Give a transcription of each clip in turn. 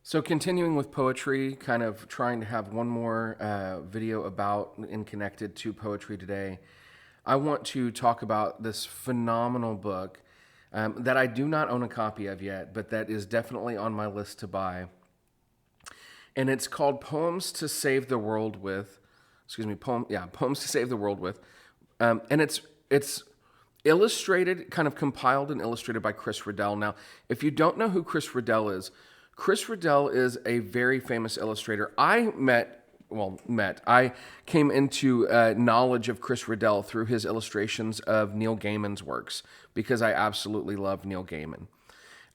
So continuing with poetry, kind of trying to have one more video about and connected to poetry today. I want to talk about this phenomenal book that I do not own a copy of yet, but that is definitely on my list to buy. And it's called Poems to Save the World with. Excuse me, Poems to Save the World with. And it's illustrated, kind of compiled and illustrated by Chris Riddell. Now, if you don't know who Chris Riddell is, Chris Riddell is a very famous illustrator. I came into knowledge of Chris Riddell through his illustrations of Neil Gaiman's works because I absolutely love Neil Gaiman.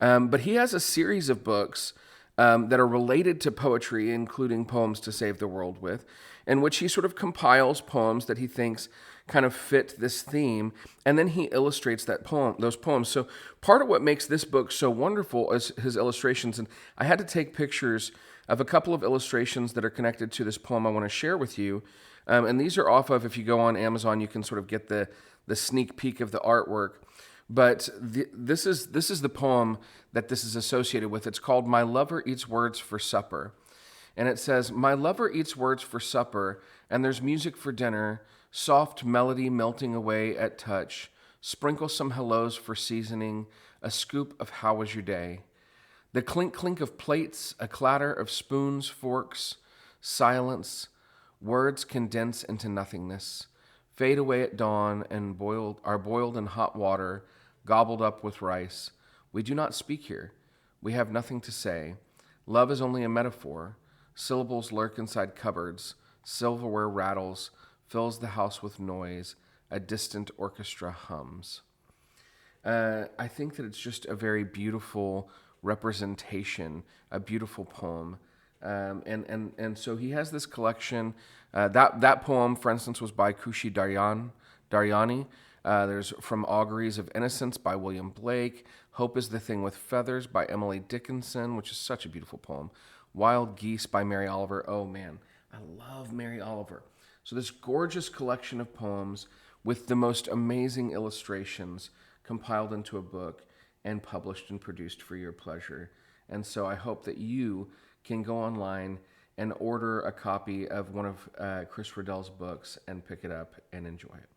But he has a series of books that are related to poetry, including Poems to Save the World with, in which he sort of compiles poems that he thinks kind of fit this theme, and then he illustrates those poems. So part of what makes this book so wonderful is his illustrations, and I had to take pictures of a couple of illustrations that are connected to this poem I want to share with you. And these are off of, if you go on Amazon, you can sort of get the sneak peek of the artwork. But this is the poem that this is associated with. It's called "My Lover Eats Words for Supper," and it says, "My lover eats words for supper, and there's music for dinner, soft melody melting away at touch. Sprinkle some hellos for seasoning, a scoop of how was your day. The clink clink of plates, a clatter of spoons, forks, silence. Words condense into nothingness, fade away at dawn, and are boiled in hot water, gobbled up with rice. We do not speak here. We have nothing to say. Love is only a metaphor. Syllables lurk inside cupboards. Silverware rattles, fills the house with noise. A distant orchestra hums." I think that it's just a very beautiful representation, a beautiful poem. And so he has this collection. That poem, for instance, was by Daryani. There's From Auguries of Innocence by William Blake. Hope is the Thing with Feathers by Emily Dickinson, which is such a beautiful poem. Wild Geese by Mary Oliver. Oh man, I love Mary Oliver. So this gorgeous collection of poems with the most amazing illustrations compiled into a book and published and produced for your pleasure. And so I hope that you can go online and order a copy of one of Chris Riddell's books and pick it up and enjoy it.